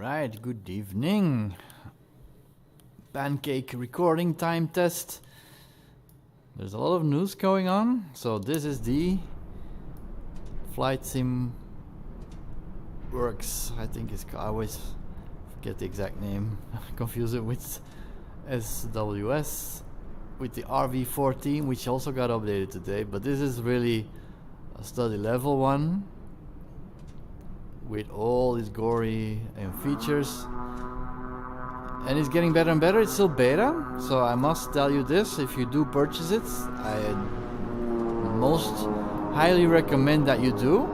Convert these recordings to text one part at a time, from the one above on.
Alright, good evening. Pancake recording time test. There's a lot of news going on. So this is the Flysimware, I think it's called. I always forget the exact name. Confuse it with SWS, with the RV14, which also got updated today. But this is really a study level one, with all these gory features, and it's getting better and better. It's still beta, so I must tell you this: if you do purchase it, I most highly recommend that you do.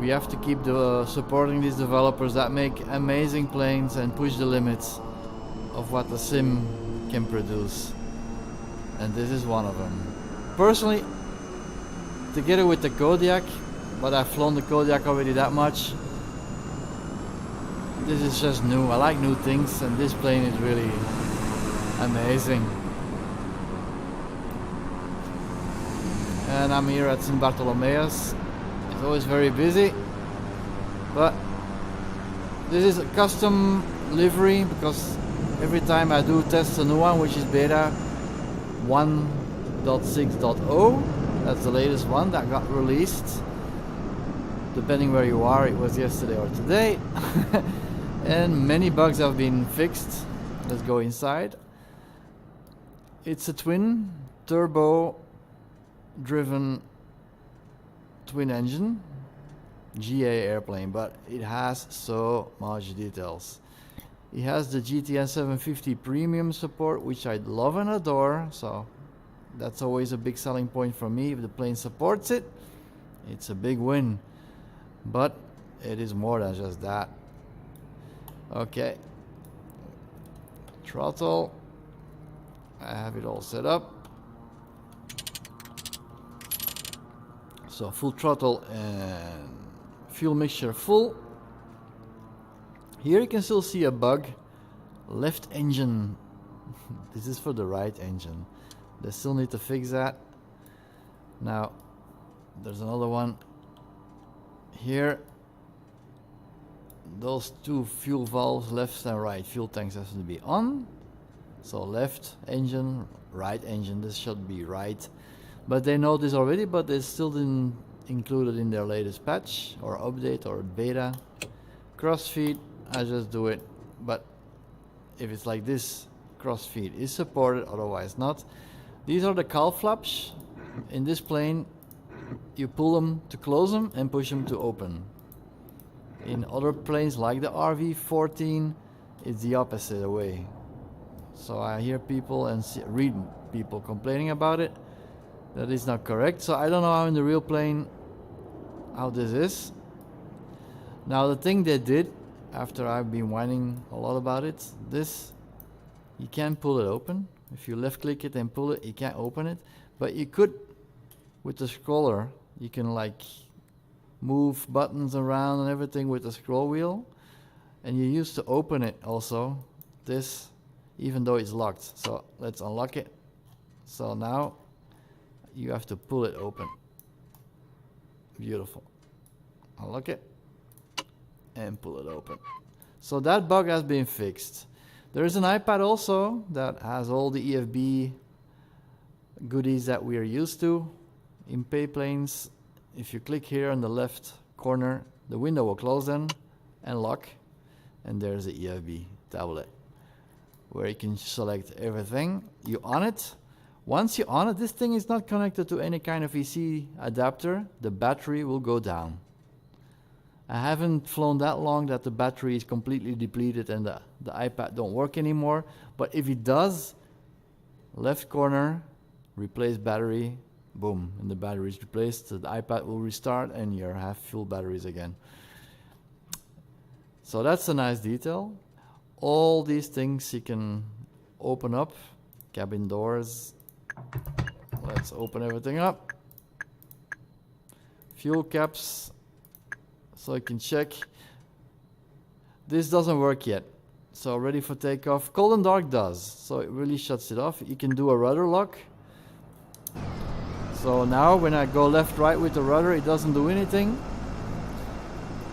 We have to keep supporting these developers that make amazing planes and push the limits of what the sim can produce, and this is one of them. Personally, together with the Kodiak, but I've flown the Kodiak already that much. This is just new. I like new things, and this plane is really amazing. And I'm here at St. Bartolomeus. It's always very busy, but this is a custom livery because every time I do test a new one, which is beta 1.6.0, that's the latest one that got released. Depending where you are, it was yesterday or today. And many bugs have been fixed. Let's go inside. It's a twin turbo driven twin engine GA airplane, but it has so much details. It has the GTN 750 premium support, which I love and adore, so that's always a big selling point for me. If the plane supports it, it's a big win. But it is more than just that. Okay. Throttle. I have it all set up. So full throttle and fuel mixture full. Here you can still see a bug. Left engine. This is for the right engine. They still need to fix that. Now, there's another one. Here, those two fuel valves, left and right, fuel tanks has to be on. So left engine, right engine, this should be right. But they know this already, but they still didn't include it in their latest patch or update or beta. Crossfeed, I just do it. But if it's like this, crossfeed is supported, otherwise not. These are the cowl flaps. In this plane, you pull them to close them and push them to open. In other planes like the RV14, it's the opposite way. So I hear people and read people complaining about it. That is not correct. So I don't know how in the real plane how this is. Now the thing they did, after I've been whining a lot about it, this, you can't pull it open. If you left click it and pull it, you can't open it. But you could, with the scroller, you can like move buttons around and everything with the scroll wheel, and you used to open it also, this, even though it's locked. So let's unlock it. So now you have to pull it open. Beautiful. Unlock it and pull it open. So that bug has been fixed. There is an iPad also that has all the EFB goodies that we are used to in pay planes. If you click here on the left corner, the window will close then and lock, and there's the EFB tablet where you can select everything. You on it. Once you on it, this thing is not connected to any kind of EC adapter. The battery will go down. I haven't flown that long that the battery is completely depleted and the iPad don't work anymore, but if it does, left corner, replace battery, boom, and the battery is replaced, the iPad will restart and you have full batteries again. So that's a nice detail. All these things you can open up. Cabin doors. Let's open everything up. Fuel caps, so you can check. This doesn't work yet. So ready for takeoff. Cold and dark does, so it really shuts it off. You can do a rudder lock. So now when I go left right with the rudder, it doesn't do anything.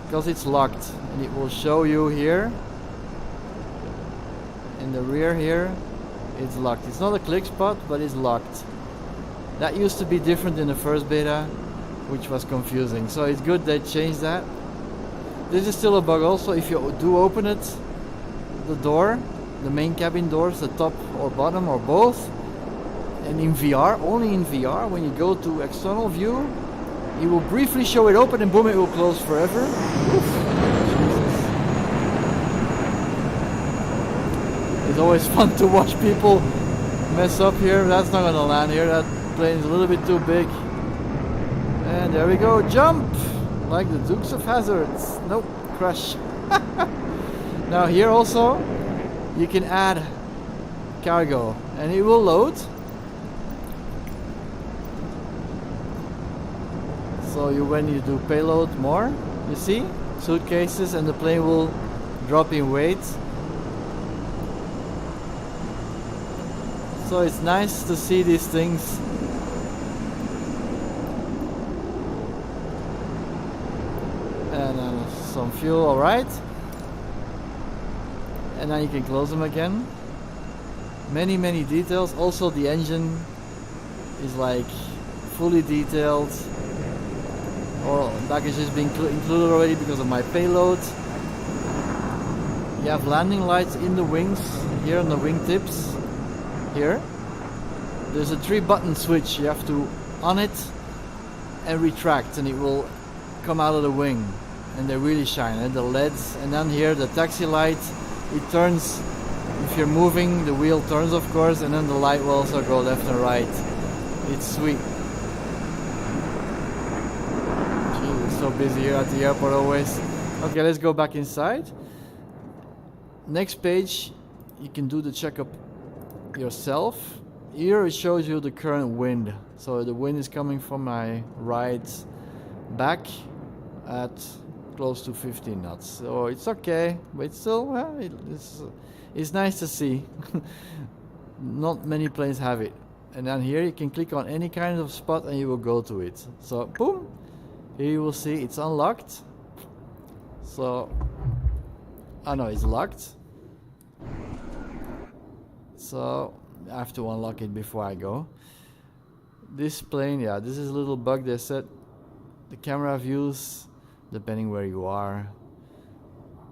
because it's locked, and it will show you here in the rear here. It's locked. It's not a click spot, but it's locked. That used to be different in the first beta, which was confusing. So it's good they changed that. This is still a bug also. If you do open it, the door, the main cabin doors, the top or bottom or both, and in VR, only in VR, when you go to external view, it will briefly show it open and boom, it will close forever. Oof. It's always fun to watch people mess up here. That's not gonna land here. That plane is a little bit too big. And there we go, jump! Like the Dukes of Hazzards. Nope, crash. Now here also, you can add cargo and it will load. So when you do payload more, you see, suitcases, and the plane will drop in weight. So it's nice to see these things. And some fuel, alright. And now you can close them again. Many details. Also the engine is like fully detailed. Or baggage has been included already because of my payload. You have landing lights in the wings, here on the wingtips. Here. There's a 3-button switch. You have to on it and retract, and it will come out of the wing. And they really shine, and the LEDs. And then here the taxi light, it turns. If you're moving, the wheel turns, of course, and then the light will also go left and right. It's sweet. So busy here at the airport always. Okay, let's go back inside. Next page, you can do the checkup yourself. Here it shows you the current wind. So the wind is coming from my right back at close to 15 knots. So it's okay, but it's still, well, it's nice to see. Not many planes have it. And then here you can click on any kind of spot and you will go to it. So boom. Here you will see it's unlocked. So, oh no, it's locked. So, I have to unlock it before I go. This plane, yeah, this is a little bug they said. The camera views, depending where you are.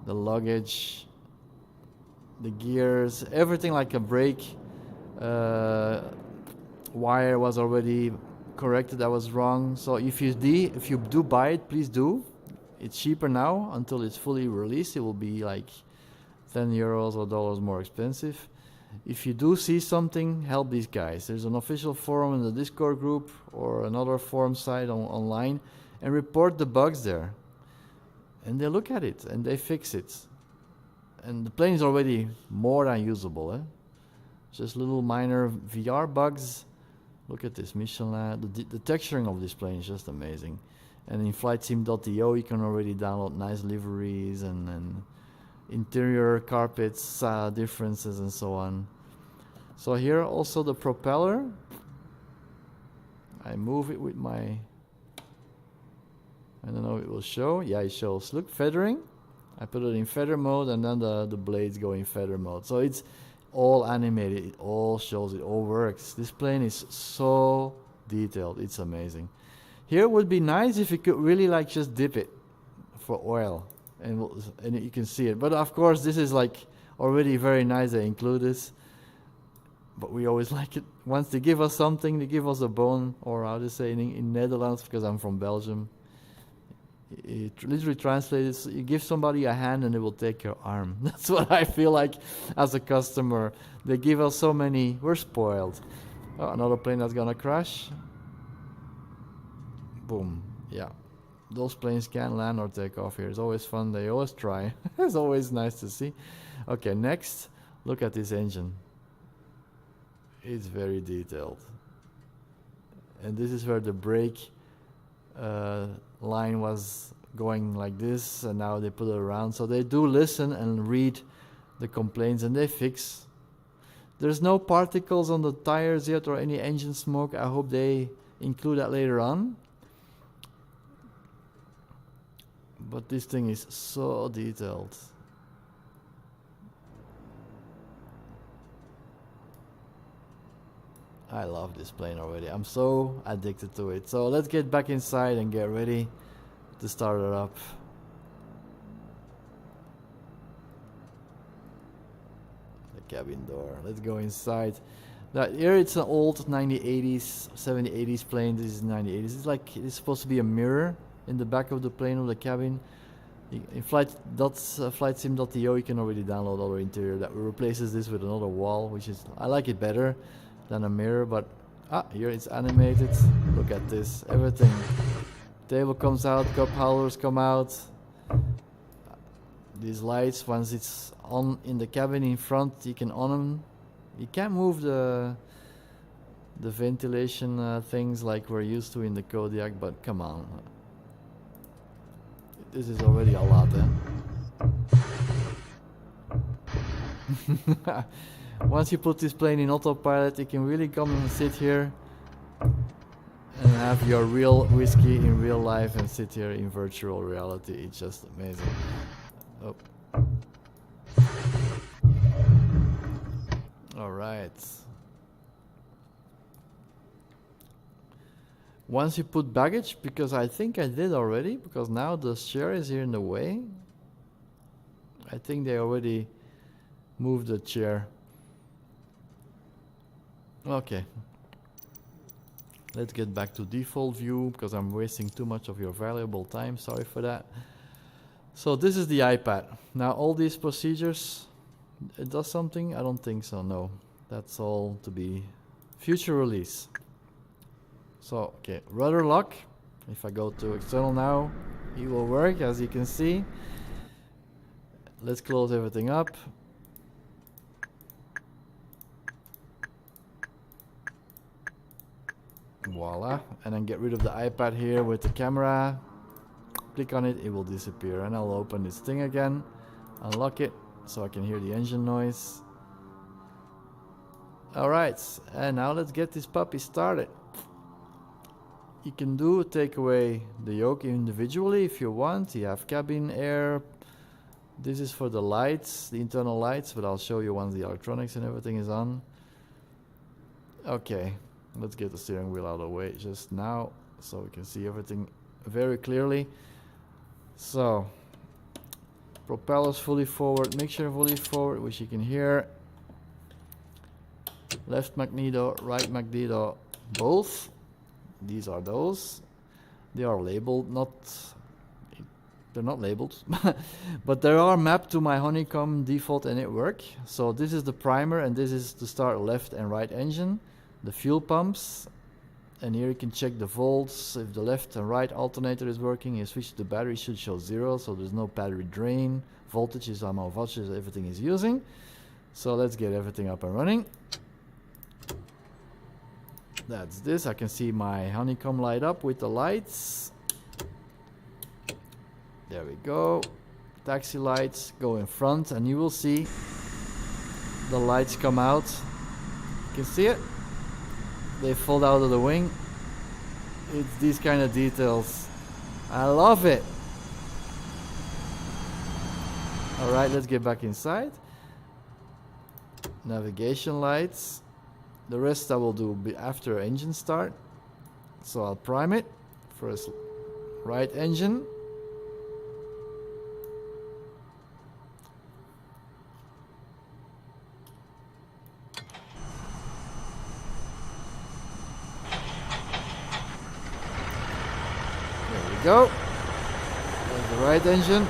The luggage, the gears, everything like a brake wire was already corrected. That was wrong. So if you do buy it, please do. It's cheaper now. Until it's fully released, it will be like 10 euros or dollars more expensive. If you do see something, help these guys. There's an official forum in the Discord group or another forum site online, and report the bugs there. And they look at it and they fix it. And the plane is already more than usable. Just little minor VR bugs. Look at this Michelin. The texturing of this plane is just amazing. And in flightsim.io you can already download nice liveries and interior carpets, differences and so on. So here also the propeller. I move it with my, I don't know if it will show. Yeah, it shows. Look, feathering. I put it in feather mode and then the blades go in feather mode. So it's all animated, it all shows, it all works. This plane is so detailed, it's amazing. Here it would be nice if you could really like just dip it for oil and you can see it. But of course this is like already very nice they include this. But we always like it. Once they give us something, they give us a bone, or how to say in Netherlands, because I'm from Belgium. It literally translates, you give somebody a hand and they will take your arm. That's what I feel like as a customer. They give us so many, we're spoiled. Oh, another plane that's gonna crash. Boom, yeah. Those planes can land or take off here. It's always fun, they always try. It's always nice to see. Okay, next, look at this engine. It's very detailed. And this is where the brake line was going like this, and now they put it around. So they do listen and read the complaints and they fix. There's no particles on the tires yet or any engine smoke. I hope they include that later on. But this thing is so detailed. I love this plane already. I'm so addicted to it. So let's get back inside and get ready to start it up. The cabin door. Let's go inside. Now, here it's an old 1980s, 70s plane. This is 1980s. It's like it's supposed to be a mirror in the back of the plane of the cabin. In flightsim.to you can already download other interior that replaces this with another wall, which is I like it better than a mirror. But here it's animated. Look at this, everything. Table comes out, cup holders come out. These lights, once it's on in the cabin in front, you can on them. You can't move the ventilation things like we're used to in the Kodiak, but come on. This is already a lot, eh? Once you put this plane in autopilot, you can really come and sit here and have your real whiskey in real life and sit here in virtual reality. It's just amazing. Oh. All right. Once you put baggage, because I think I did already, because now the chair is here in the way. I think they already moved the chair. Okay. Let's get back to default view, because I'm wasting too much of your valuable time. Sorry for that. So this is the iPad. Now all these procedures, it does something? I don't think so, no. That's all to be future release. So, okay, rudder lock. If I go to external now, it will work, as you can see. Let's close everything up. Voila. And then get rid of the iPad here with the camera. Click on it, it will disappear. And I'll open this thing again, unlock it, so I can hear the engine noise. Alright, and now let's get this puppy started. You can take away the yoke individually if you want. You have cabin air. This is for the lights, the internal lights, but I'll show you once the electronics and everything is on. Okay, let's get the steering wheel out of the way just now so we can see everything very clearly. So, propellers fully forward, mixture fully forward, which you can hear. Left magneto, right magneto, both. These are those. They are labeled, they're not labeled, but they are mapped to my honeycomb default and it works. So this is the primer, and this is to start left and right engine. The fuel pumps, and here you can check the volts. If the left and right alternator is working, you switch to the battery, should show 0, so there's no battery drain. Voltage is how much voltage everything is using. So let's get everything up and running. That's this. I can see my honeycomb light up with the lights. There we go. Taxi lights go in front, and you will see the lights come out. You can see it. They fold out of the wing. It's these kind of details. I love it. Alright, let's get back inside. Navigation lights. The rest I will do after engine start. So I'll prime it. First right engine. There we go. There's the right engine.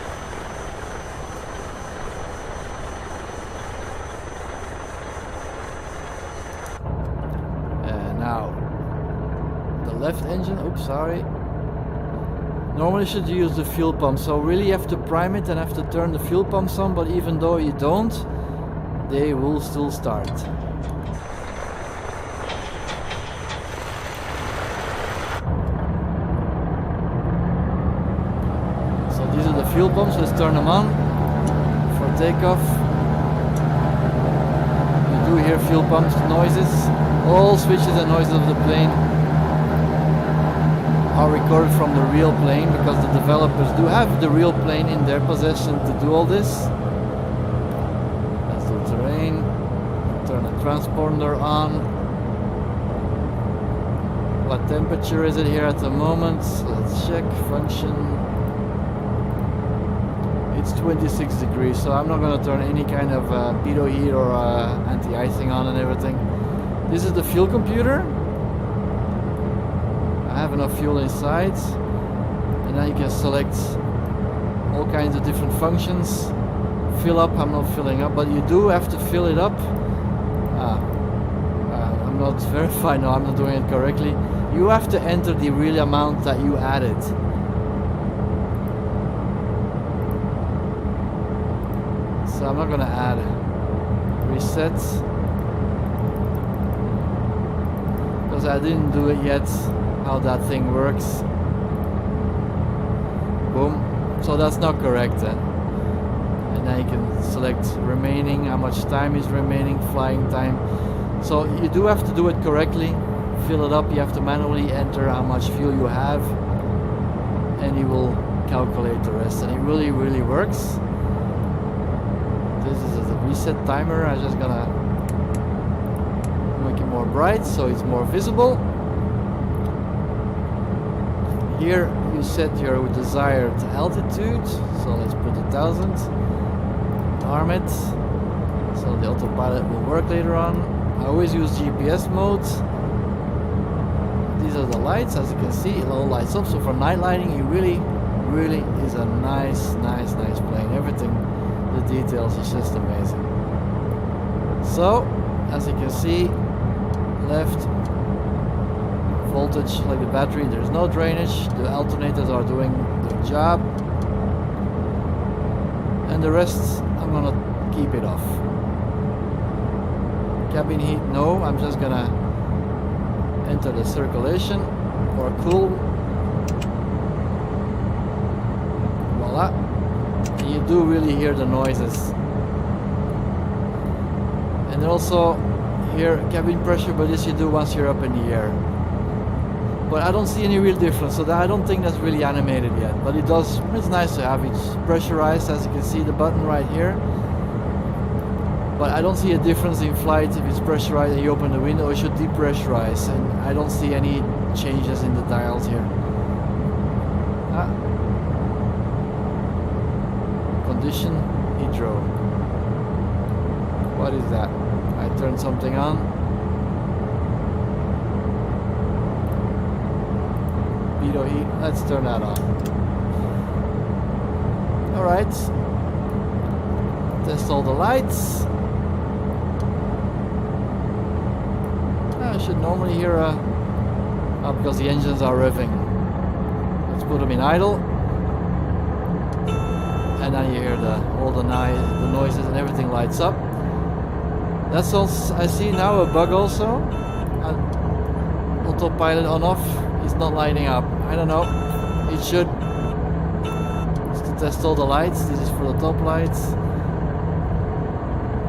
Left engine, oops, sorry. Normally should use the fuel pump, so really you have to prime it and have to turn the fuel pumps on, but even though you don't, they will still start. So these are the fuel pumps, let's turn them on for takeoff. You do hear fuel pumps noises, all switches and noises of the plane. are recorded from the real plane, because the developers do have the real plane in their possession to do all this. That's the terrain. Turn the transponder on. What temperature is it here at the moment? Let's check. Function. It's 26 degrees, so I'm not going to turn any kind of pitot heat or anti-icing on and everything. This is the fuel computer. I have enough fuel inside, and now you can select all kinds of different functions. Fill up. I'm not filling up, but you do have to fill it up. I'm not verified. No, I'm not doing it correctly. You have to enter the real amount that you added. So I'm not going to add. Reset, because I didn't do it yet, how that thing works. Boom. So that's not correct then. And now you can select remaining, how much time is remaining, flying time. So you do have to do it correctly. Fill it up. You have to manually enter how much fuel you have, and you will calculate the rest. And it really, really works. This is the reset timer. I'm just gonna make it more bright so it's more visible. Here you set your desired altitude, so let's put 1,000. Arm it, so the autopilot will work later on. I always use GPS mode. These are the lights, as you can see, it all lights up. So for night lighting, it really is a nice plane. Everything, the details is just amazing. So, as you can see, left voltage like the battery, there's no drainage, the alternators are doing their job, and the rest I'm gonna keep it off. Cabin heat, no, I'm just gonna enter the circulation or cool. Voila. And you do really hear the noises. And also here cabin pressure, but this you do once you're up in the air. But I don't see any real difference, so that I don't think that's really animated yet. But it does, it's nice to have it pressurized, as you can see the button right here. But I don't see a difference in flight if it's pressurized and you open the window. It should depressurize, and I don't see any changes in the dials here. Condition hydro. What is that? I turned something on. Pitot heat. Let's turn that on. Alright. Test all the lights. I should normally hear because the engines are revving. Let's put them in idle. And then you hear all the noises and everything lights up. That's also, I see now a bug also. Autopilot on off is not lighting up. I don't know. It should. Just to test all the lights. This is for the top lights.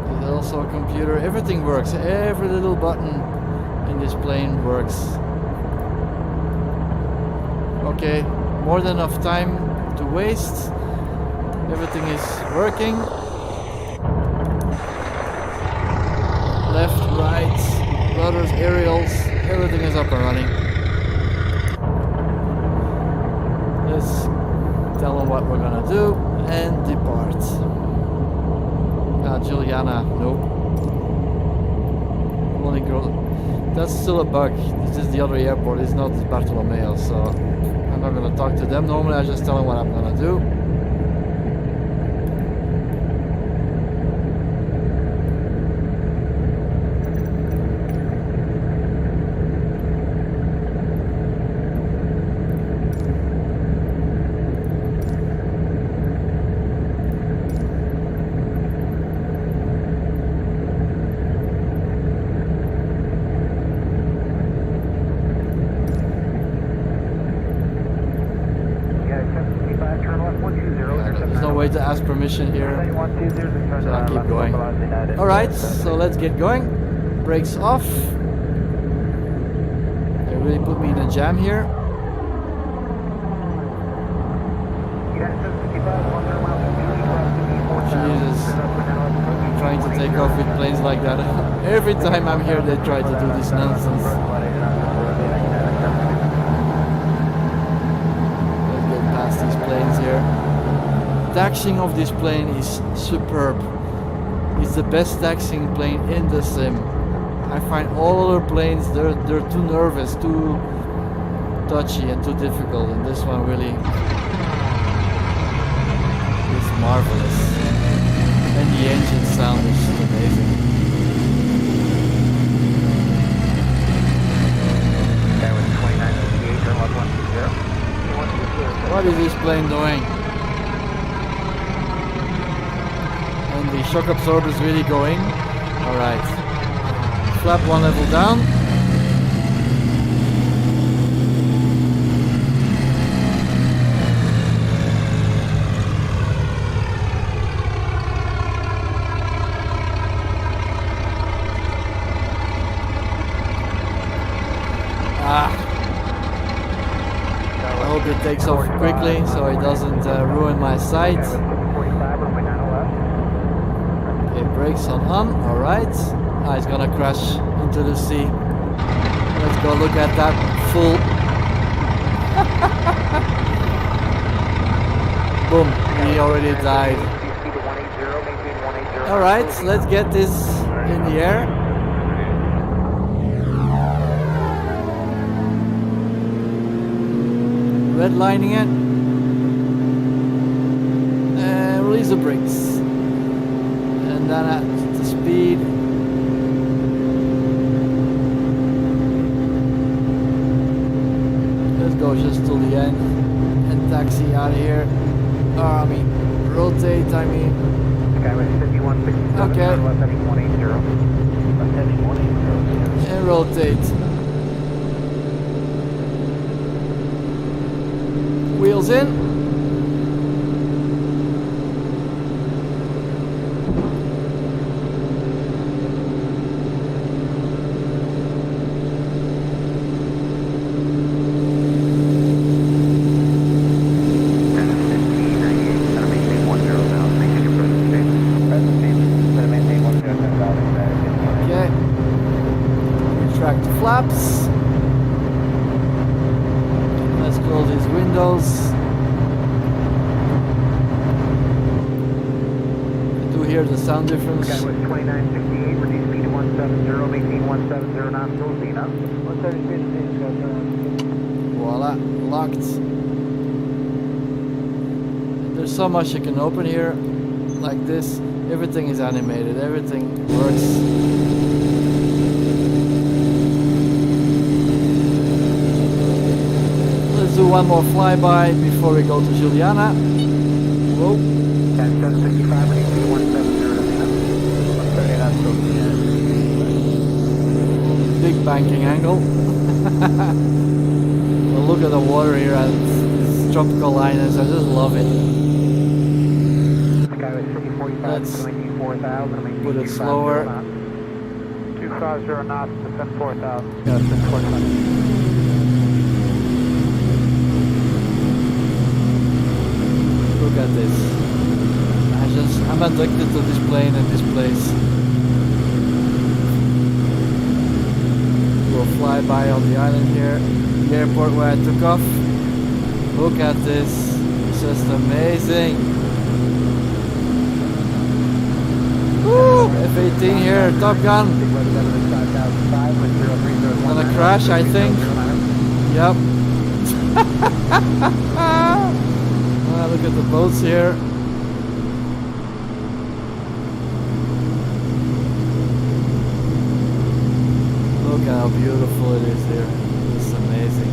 There's also a computer. Everything works. Every little button in this plane works. Okay, more than enough time to waste. Everything is working. Left, right, rudders, aerials, everything is up and running. Let's tell them what we're gonna do and depart. Juliana, nope. Only girl. That's still a bug. This is the other airport, it's not Bartolomeo, so I'm not gonna talk to them. Normally I just tell them what I'm gonna do. To ask permission here, so I'll keep going. Alright, so let's get going. Brakes off. They really put me in a jam here. Jesus. Trying to take off with planes like that. Every time I'm here they try to do this nonsense. Let's get past these planes here. Taxiing of this plane is superb. It's the best taxiing plane in the sim. I find all other planes, they're too nervous, too touchy and too difficult, and this one really is marvelous. And the engine sound is amazing. What is this plane doing? And the shock absorber is really going. Alright. Flap one level down. I hope it takes off quickly so it doesn't ruin my sight. Okay, brakes on. Alright. It's gonna crash into the sea. Let's go look at that full. Boom, he already died. Alright, let's get this in the air. Redlining it. And release the brakes. And then at the speed. Let's go just till the end and taxi out of here. Rotate, Okay. And rotate. Wheels in. Flaps. Let's close these windows. I do hear the sound difference. Okay, with 2968, reduce speed to 170, maintain 170 knots, still Zena. 170 Voila, locked. There's so much you can open here, like this. Everything is animated, everything works. Do one more flyby before we go to Juliana. Whoa. Big banking angle. Well, look at the water here and these tropical liners. I just love it. Let's put it slower. 250 knots to 104000. Yeah, 1040. Look at this. I'm addicted to this plane and this place. We'll fly by on the island here, the airport where I took off. Look at this. It's just amazing. Woo! F-18 here, Top Gun. Gonna crash, I think. Yep. Look at the boats here. Look how beautiful it is here. It's amazing.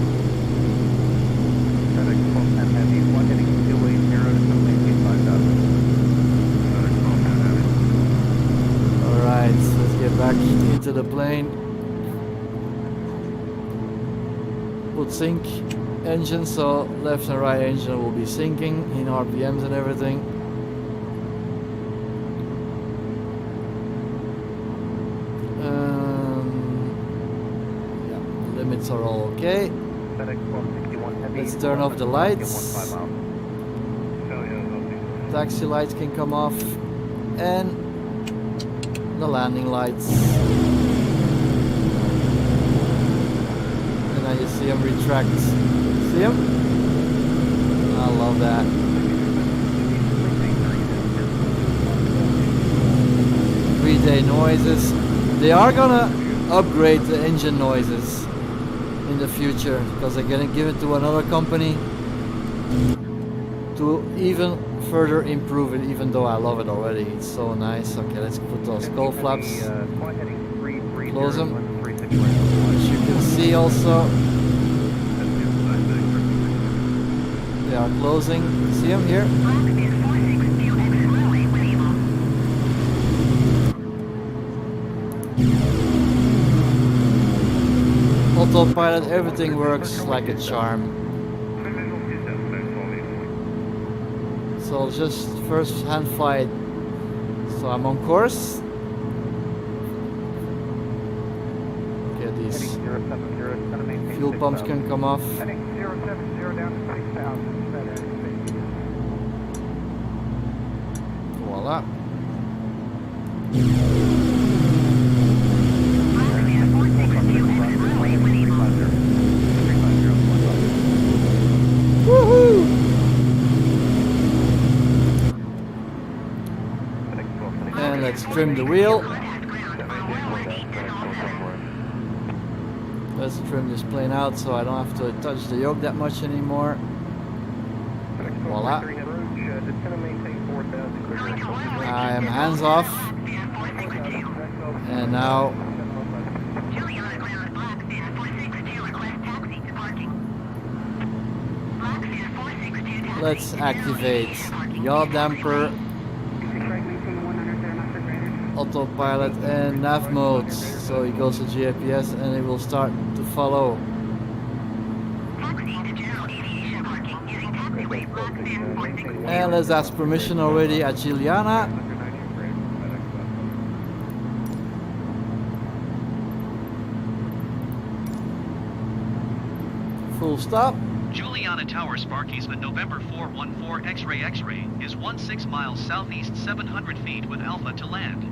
Alright, let's get back into the plane. Put sync engine, so left and right engine will be syncing in RPMs and everything. Yeah, limits are all okay. Let's turn off the lights. taxi lights can come off, and the landing lights. And now you see them retract. See them? I love that. Everyday noises. They are gonna upgrade the engine noises in the future because they're gonna give it to another company to even further improve it, even though I love it already. It's so nice. Okay, let's put those skull flaps. Close them. As you can see also, they are closing. See them here? Autopilot, everything works like a charm. So just first hand flight. So I'm on course. Okay, these fuel pumps can come off. Voila. Woohoo! And let's trim the wheel. Let's trim this plane out so I don't have to touch the yoke that much anymore. Voila. I am hands off. And now let's activate yaw damper, autopilot and nav modes. So it goes to GPS and it will start to follow. And let's ask permission already at Juliana. Full stop. Juliana Tower, Sparkeysman, November 414 X-ray X-ray is 16 miles southeast, 700 feet with Alpha to land.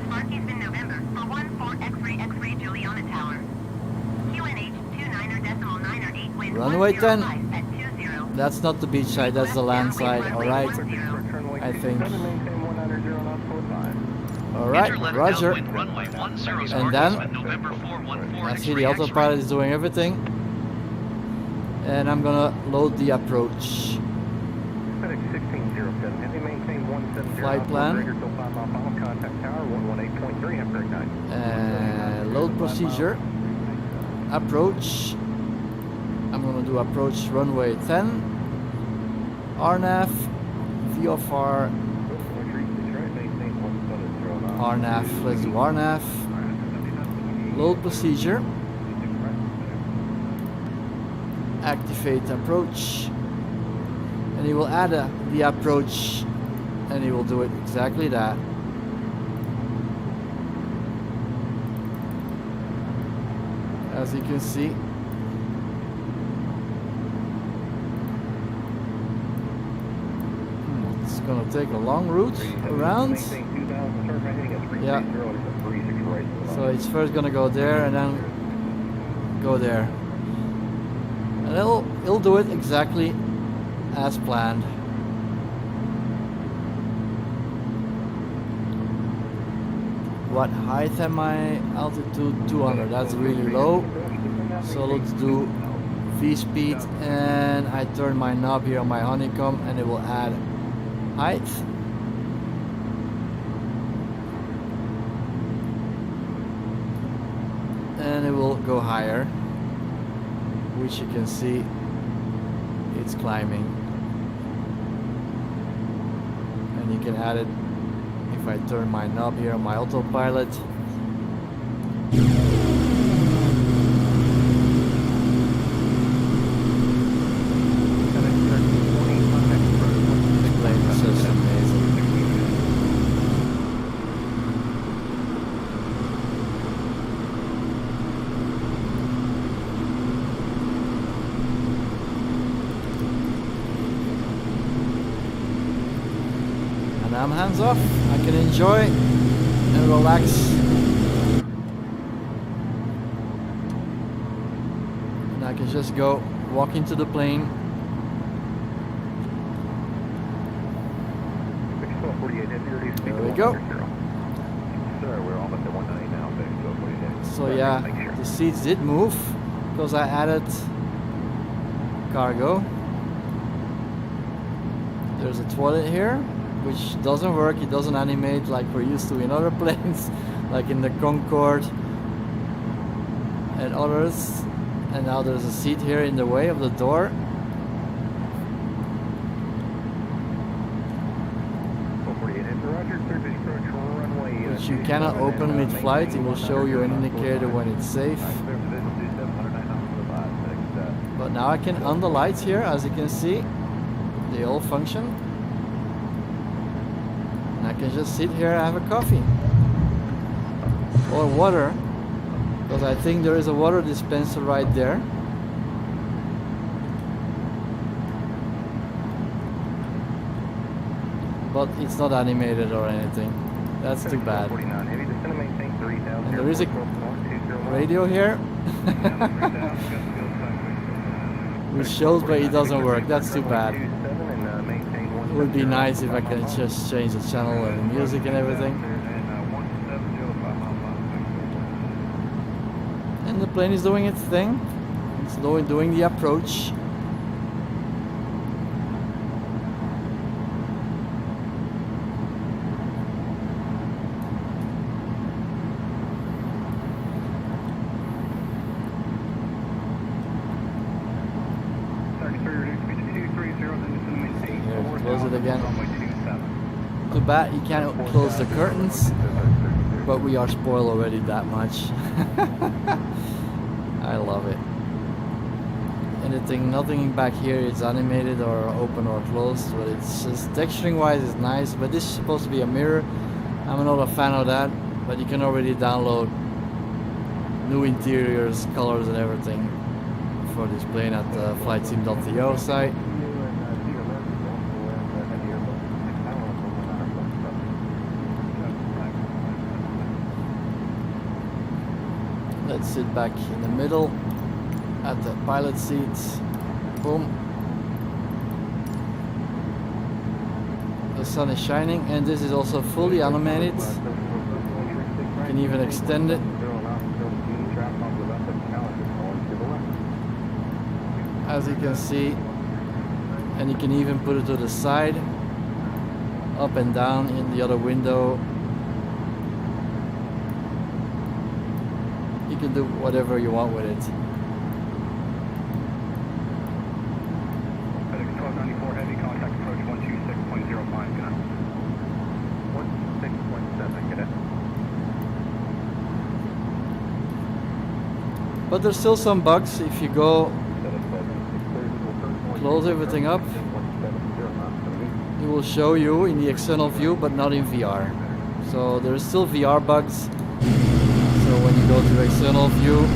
Sparkeysman, November 414 X-ray X-ray Juliana Tower. QNH 29.9 wind. Runway 10. At 20. That's not the beach side, that's the land side. Alright, I think. Alright, roger. And then I see the autopilot is doing everything. And I'm gonna load the approach. Flight plan. Load procedure. Approach. I'm gonna do approach runway 10. RNAV. VFR. RNAV. Let's do RNAV. Load procedure. Activate approach, and he will add the approach, and he will do it exactly that. As you can see, it's gonna take a long route around. Yeah. So it's first gonna go there and then go there. And it'll do it exactly as planned. What height am I? Altitude 200. That's really low. So let's do V-speed, and I turn my knob here on my honeycomb, and it will add height. And it will go higher, which you can see it's climbing, and you can add it if I turn my knob here on my autopilot. The plane is just amazing. Now I'm hands off. I can enjoy and relax. And I can just go walk into the plane. There we go. So yeah, the seats did move because I added cargo. There's a toilet here, which doesn't work. It doesn't animate like we're used to in other planes, like in the Concorde and others. And now there's a seat here in the way of the door. Which you cannot open mid-flight. It will show you an indicator when it's safe. But now I can on the lights here, as you can see, they all function. And I can just sit here and have a coffee or water, because I think there is a water dispenser right there. But it's not animated or anything. That's too bad. And there is a radio here which shows, but it doesn't work. That's too bad. It would be nice if I can just change the channel and the music and everything. And the plane is doing its thing. It's doing the approach. Close it again. Too bad you can't close the curtains, but we are spoiled already that much. I love it. Nothing back here is animated or open or closed, but it's just texturing wise it's nice. But this is supposed to be a mirror. I'm not a fan of that, but you can already download new interiors, colors and everything for this plane at the flightsim.to site. Let's sit back in the middle at the pilot seats. Boom. The sun is shining, and this is also fully animated. You can even extend it. As you can see, and you can even put it to the side, up and down in the other window. You can do whatever you want with it. FedEx 1294 heavy contact approach 126.05, good night. 16.7, cadet. But there's still some bugs. If you go close everything up, it will show you in the external view, but not in VR. So there's still VR bugs. So when you go to external view,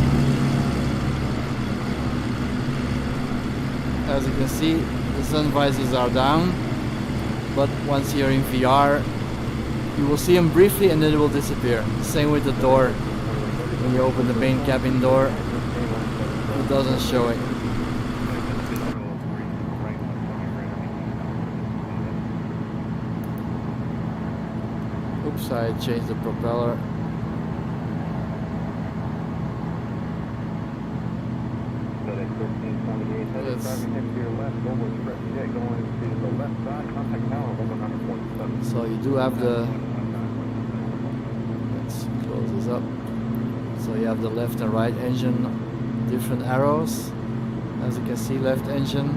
as you can see, the sun visors are down, but once you're in VR, you will see them briefly and then it will disappear. Same with the door. When you open the main cabin door, it doesn't show it. Oops, I changed the propeller. So you do have the, let's close this up. So you have the left and right engine, different arrows. As you can see, left engine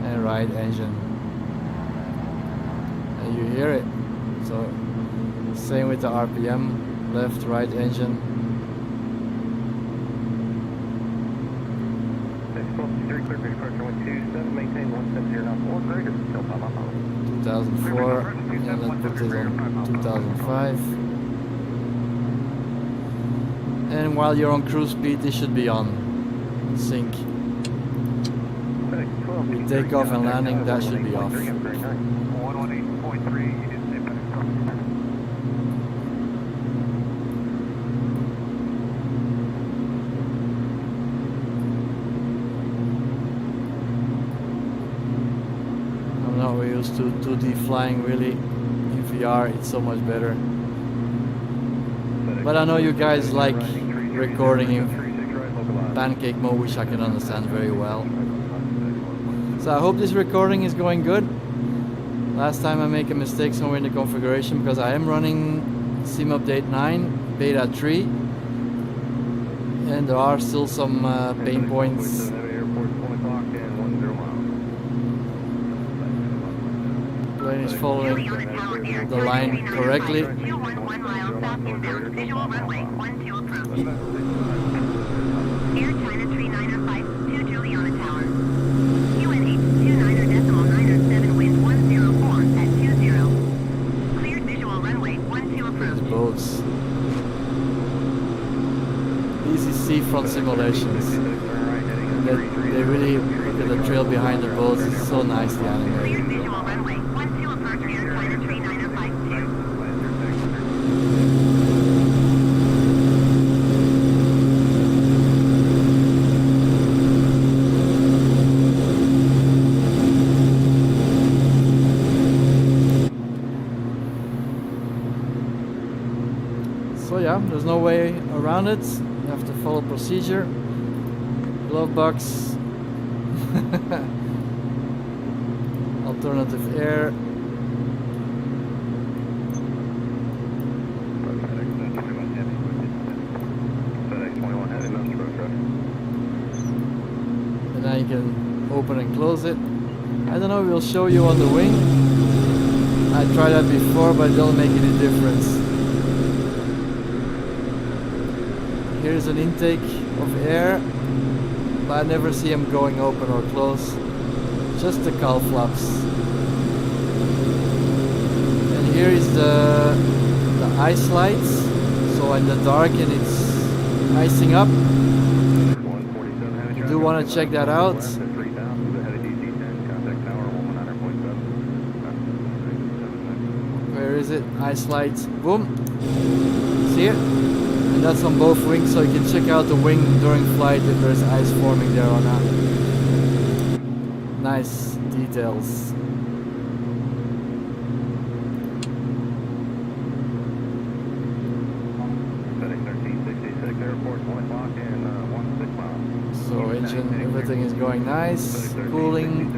and right engine. And you hear it. So same with the RPM, left, right engine. 2004, and let's put this on 2005. And while you're on cruise speed, this should be on sync. FedEx 12 With takeoff and landing, that should be off. 118.3, you did say better. I'm not really used to 2D flying really. In VR, it's so much better. But I know you guys like recording in pancake mode, which I can understand very well. So I hope this recording is going good. Last time I make a mistake somewhere in the configuration because I am running Sim Update 9 Beta 3 and there are still some pain points. Plane is following the line correctly. 211 miles south inbound, visual runway 12 approach. Air China 3905 to Juliana Tower. QNH 29.907, wind 104 at 20. Cleared visual runway 12 approach. Boats. Easy seafront simulations. They really look at the trail behind the boats. It's so nicely animated. Cleared visual runway 12 approach, Air China 3905 to. So yeah, there's no way around it. You have to follow procedure. Glove box. Alternative air. And now you can open and close it. I don't know, we'll show you on the wing. I tried that before, but it don't make any difference. Here's an intake of air, but I never see them going open or close. Just the cowl flaps. And here is the ice lights. So in the dark and it's icing up. You do want to check that out. Where is it? Ice lights. Boom. See it? And that's on both wings, so you can check out the wing during flight if there's ice forming there or not. Nice details. So engine, everything is going nice. Cooling.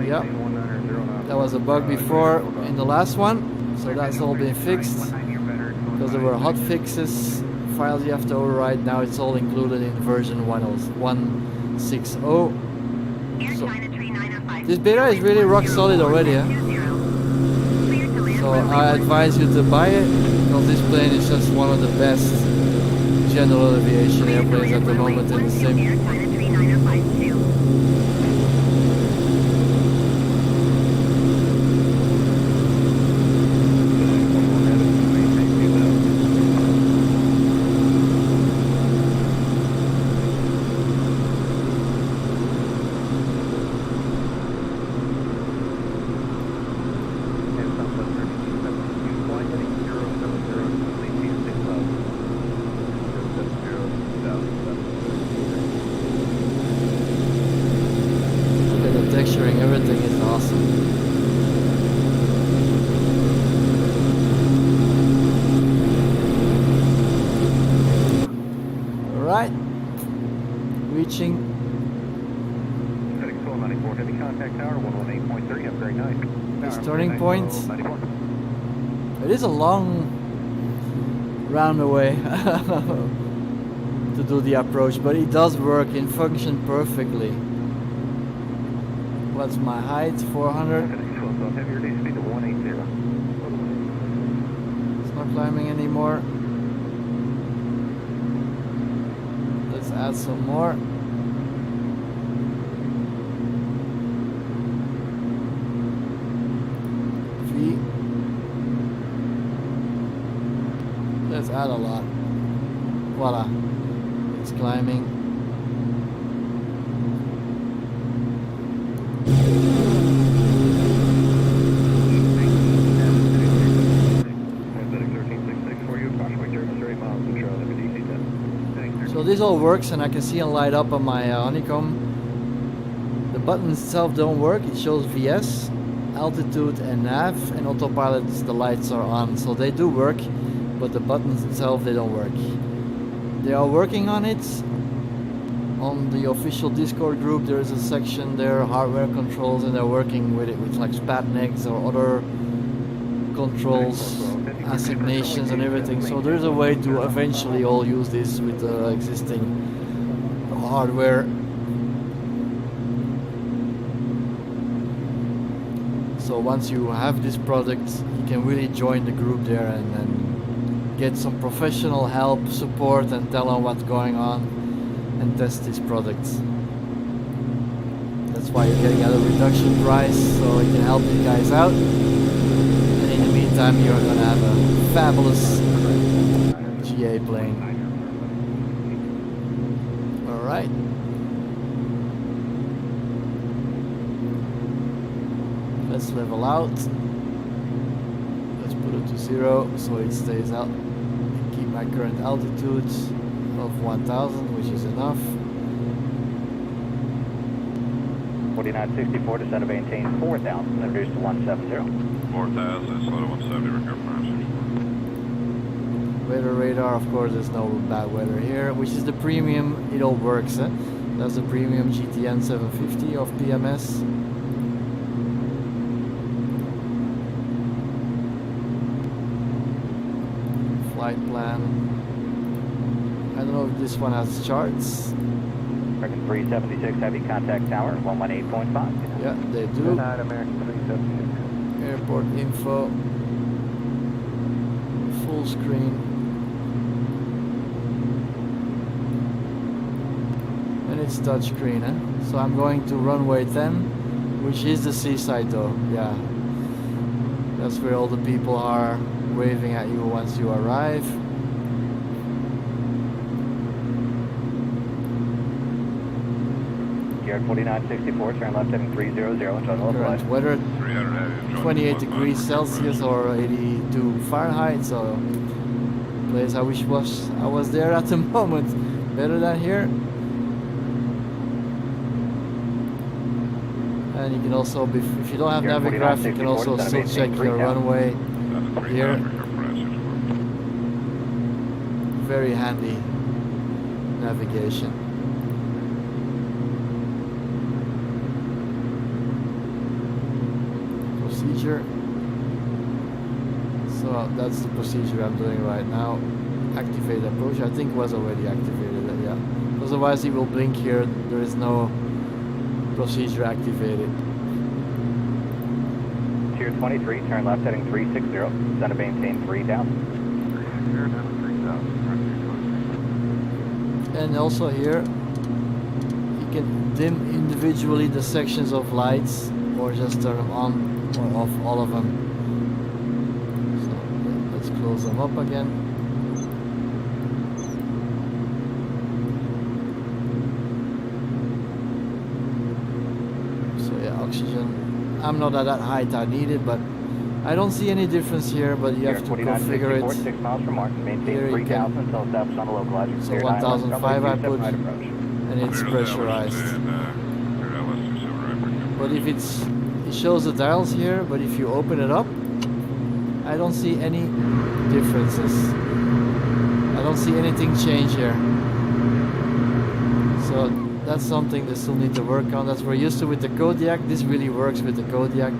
Yep. That was a bug before in the last one, so that's all been fixed. Because there were hot fixes, files you have to override. Now it's all included in version 1.60. So this beta is really rock solid already. So I advise you to buy it because this plane is just one of the best general aviation airplanes at the moment in the sim. Texturing, everything is awesome. Alright, reaching. This turning point. It is a long roundaway to do the approach, but it does work and function perfectly. What's my height? 400. It's not climbing anymore. Let's add some more. V. Let's add a lot. Voila. It's climbing. all works, and I can see them light up on my honeycomb. The buttons itself don't work. It shows VS, altitude and nav, and autopilot the lights are on, so they do work, but the buttons itself, they don't work. They are working on it. On the official Discord group there is a section there, hardware controls, and they're working with it with like SPATNEGs or other controls, assignations and everything. So there's a way to eventually all use this with the existing hardware. So once you have this product, you can really join the group there and get some professional help, support, and tell them what's going on and test this product. That's why you're getting at a reduction price, so it can help you guys out. And in the meantime, you're gonna have a fabulous GA plane. Alright. Let's level out. Let's put it to 0 so it stays out. Keep my current altitude of 1000, which is enough. 4964, descend to maintain 4000, and reduce to 170. 4000, slow to 170, recover passage. Weather radar, of course, there's no bad weather here, which is the premium, it all works. That's the premium GTN 750 of PMS. Flight plan. I don't know if this one has charts. American 376, heavy contact tower, 118.5. Yeah, they do. Good night, American 376. Airport info. Full screen. And it's touchscreen, eh? So I'm going to runway 10, which is the seaside though, yeah. That's where all the people are waving at you once you arrive. Gear 4964, turn left heading 300, enjoy the low flight. Current weather 300 28 degrees Celsius or 82 Fahrenheit, so place I wish I was there at the moment. Better than here. And you can also, if you don't have Navigraph, you can also still check your runway here. Very handy navigation. Procedure. So that's the procedure I'm doing right now. Activate approach. I think it was already activated, yeah. Otherwise it will blink here. There is no procedure activated. Tier 23, turn left heading 360, descend to maintain 3000. And also here you can dim individually the sections of lights or just turn them on or off all of them. So let's close them up again. So yeah, oxygen. I'm not at that height I need it, but I don't see any difference here, but you have to configure it. 6 miles from Martin, maintain Here you 3000 can- until established on the localizer. So 1005 I put, and it's pressurized. But if it shows the dials here, but if you open it up, I don't see any differences. I don't see anything change here. So that's something they still need to work on. That's what we're used to with the Kodiak. This really works with the Kodiak.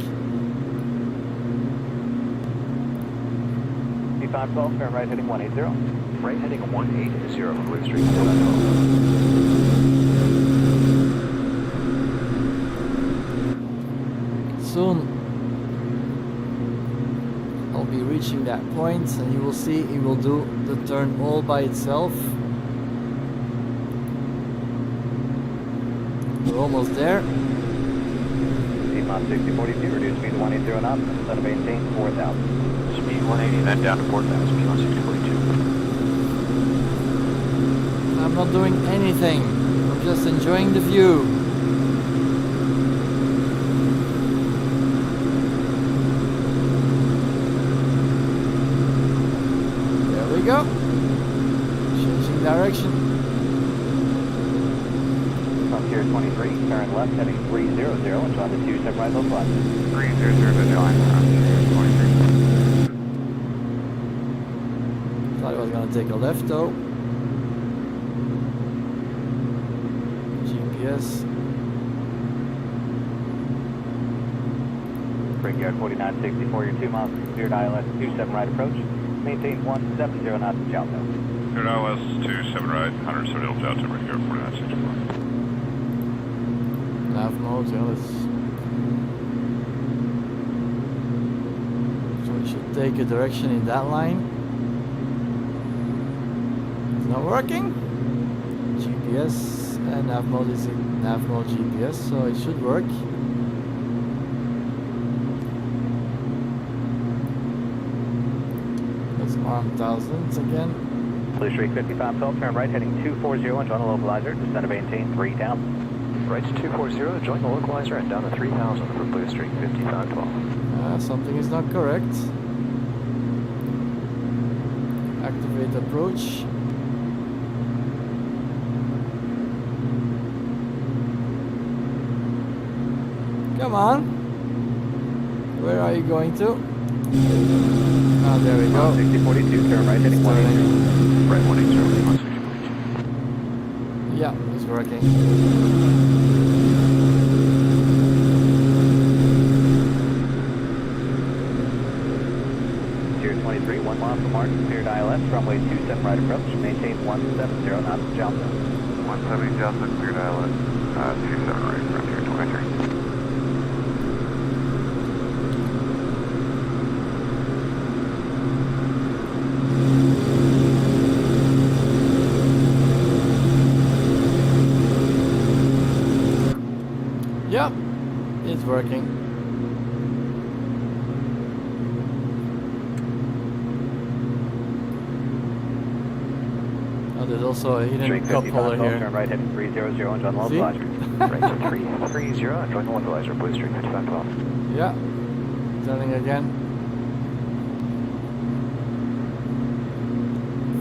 P512, turn right heading 180. Right heading 180, Wind Street. Soon I'll be reaching that point, and you will see it will do the turn all by itself. We're almost there. P-Mod 6042, reduce speed to 180 knots, descend to maintain 4000. Speed 180, then down to 4000, speed on 6042. I'm not doing anything. I'm just enjoying the view. There we go. Changing direction. turn left heading 300 and join the 27 right localizer. 300 to join. 23. Thought I was gonna take a left though. GPS. Brickyard 4964, you're 2 miles cleared ILS 27 right approach. Maintain 170 knots of Jalto. Cleared ILS 27 right, 170 Delta, Brickyard 4964. Nav mode, yeah, so we should take a direction in that line. It's not working. GPS and nav mode is in nav mode GPS, so it should work. That's 1000s again. Blue Streak 5512, turn right heading 240 and join the localizer. Descend to maintain 3000. Right to 240, join the localizer and down to 3000 for Blue Streak 5512. Something is not correct. Activate approach. Come on. Where are you going to? Ah, there we go. 6042, turn right heading 180. Right 180, 1642. Yeah, it's working. Tier 23, 1 mile from Martin, cleared ILS, runway 27 right approach, maintain 170 knots of Jalto. 170 Delta, cleared ILS 27 right, Frontier 23. Yep, it's working. Oh, there's also a hidden Streak cup 55 holder Golf, here. turn right heading 300 and join the See? localizer. Right to 330 and join the localizer, Blue Streak 5512. Yeah, turning again.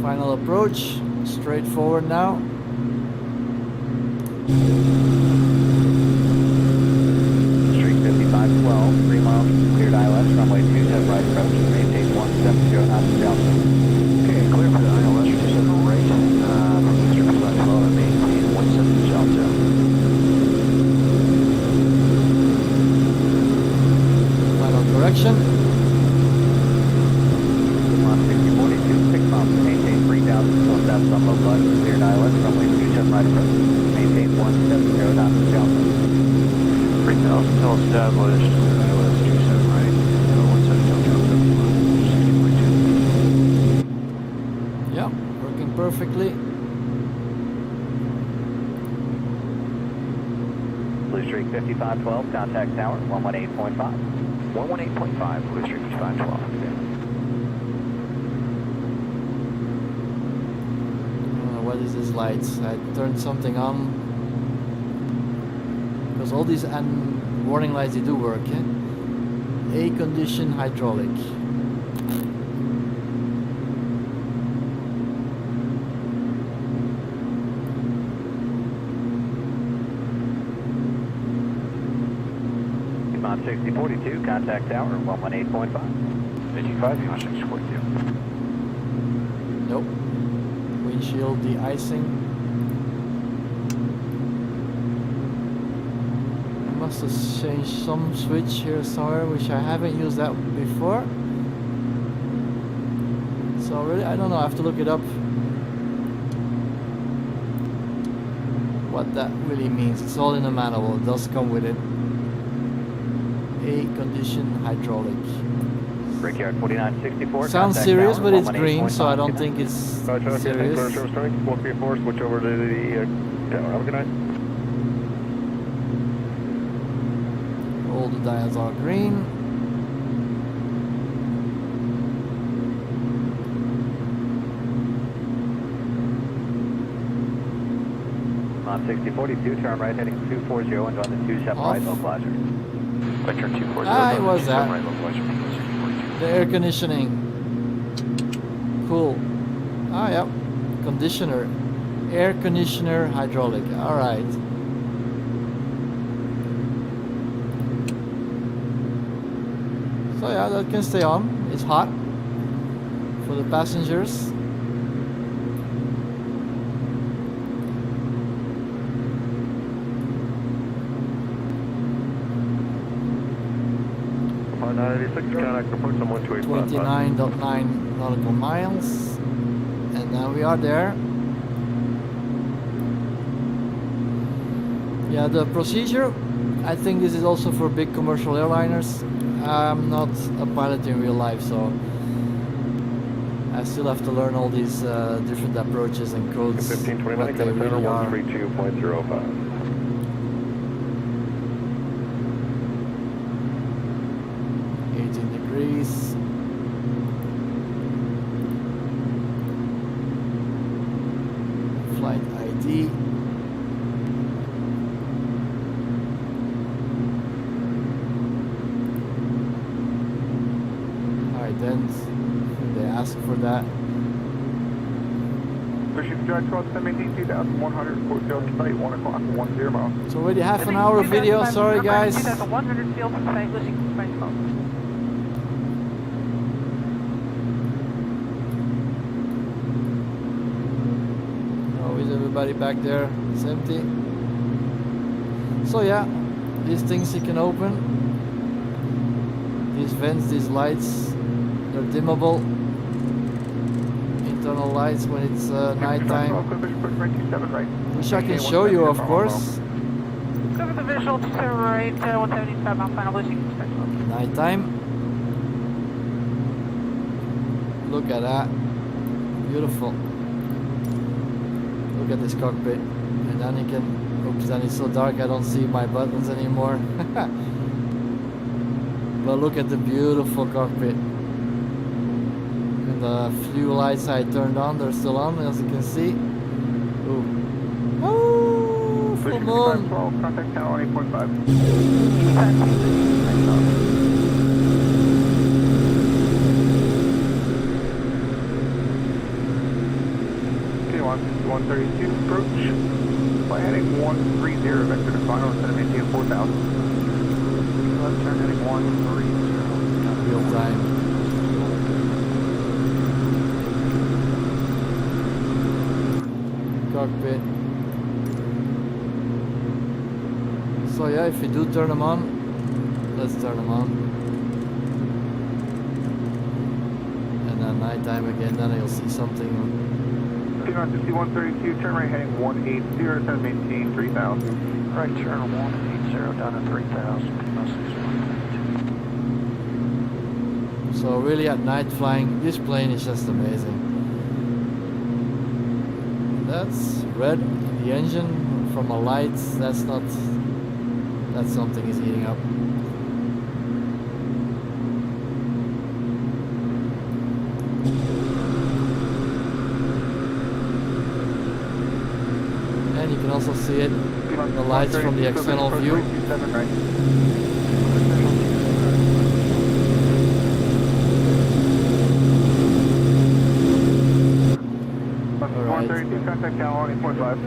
Final approach, straight forward now. Streak 5512, 3 miles cleared ILS, runway 27 right approach, maintain 170 knots of Jalto. Okay, clear for the ILS, just right from Blue Streak 5512 and maintain 170 Jalto. Final correction. 6042, 6 miles, maintain 3000, full steps on localizer, cleared ILS, runway 27 right approach, maintain 170 knots of Jalto. 3000 till established, ILS 27 right, 170 Jalto, 6042. Yeah, working perfectly. Blue Streak 5512, contact tower 118.5. 118.5, Blue Streak 5512. What is this lights? I turned something on. Because all these warning lights, they do work, eh? A condition hydraulic. Command 6042, contact tower 118.5. 55, you want 642. Nope. Windshield de-icing. I must have changed some switch here somewhere, which I haven't used that before. So really, I don't know, I have to look it up. What that really means. It's all in the manual, it does come with it. A condition hydraulic. Brickyard 4964. Sounds contact serious, tower, but it's green, so I 118.5. don't think it's serious. One for 4, switch over to the tower. Have a good night. All the dials are green. On 6042, turn right heading 240 and on the 27 Off. right localizer. Right turn 240. Ah, it was 27 that. right localizer, 642. The air conditioning. Cool. Ah, yeah. Conditioner. Air conditioner hydraulic. Alright. So yeah, that can stay on. It's hot for the passengers. On 96, contact report someone 285. 29.9 nautical miles. And then we are there. Yeah, the procedure, I think this is also for big commercial airliners. I'm not a pilot in real life, so I still have to learn all these different approaches and codes, 1529, what they center really are. 132.05. 18 degrees. Flight ID. Ident. They ask for that. Pushing Drive 12, 17, 2100, Port Field Site, 1 o'clock, 10 miles. It's already half an hour video. Sorry guys. 2100 field site, losing space call. Oh, is everybody back there? It's empty. So yeah, these things you can open. These vents, these lights, they're dimmable. Internal lights when it's nighttime. Which I can show you, of course. Cover the visual to the right, 175 mile final, losing space call. Nighttime. Look at that. Beautiful. Look at this cockpit. And then you can, oops, then it's so dark I don't see my buttons anymore. But look at the beautiful cockpit. And the few lights I turned on, they're still on, as you can see. Ooh. Oh, full moon. Contact channel 8.5. Okay, 132 approach. Fly heading 130, vector to final, instead of maintain 4000. Left turn heading 130. Real time. Cockpit. So yeah, if you do turn them on, let's turn them on. And then nighttime again, then you'll see something. C 132, turn right heading 180, instead of maintain 3000. Right turn 180 down to 3000. So really at night flying, this plane is just amazing. That's red, the engine from a light, that's not, that something is heating up. And you can also see it, the lights from the external view. Alright. 132, contact channel 8.5.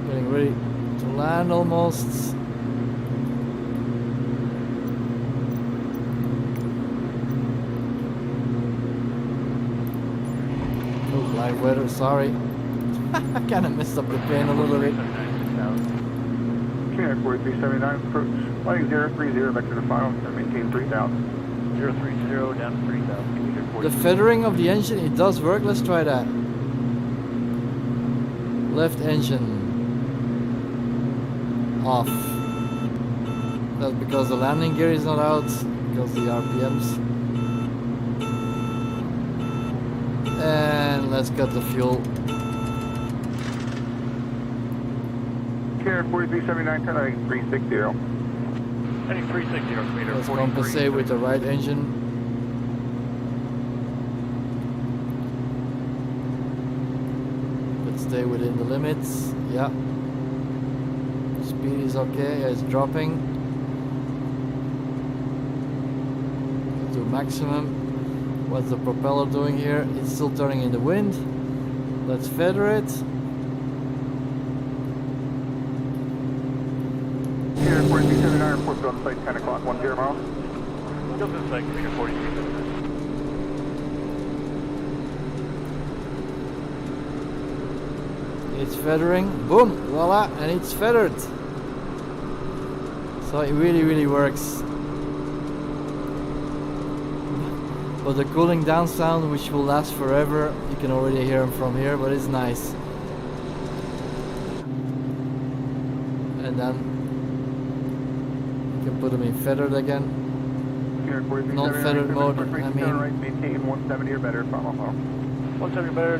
Getting ready to land almost. Oh, live weather, sorry. I kind of messed up the plane a little bit. Air 4379, approach. Flight 030, vector to final, and maintain 3000. 030 down to 3000. The feathering of the engine, it does work. Let's try that. Left engine off. That's because the landing gear is not out, because the RPMs. And let's cut the fuel. Air 4379, turn right 360. Heading 360, meter. Let's compensate with the right engine. But stay within the limits. Yeah. Speed is okay. Yeah, it's dropping. Let's do maximum. What's the propeller doing here? It's still turning in the wind. Let's feather it. Sierra 4379, report on site 10 o'clock, 10 miles. Still in sight, Sierra 4379. It's feathering, boom, voila, and it's feathered. So it really works. But the cooling down sound, which will last forever, you can already hear them from here, but it's nice. And then you can put them in feathered again. Sierra 4379, Non-feathered mode, I mean. right, maintain 170 or better, final mile. 170 better,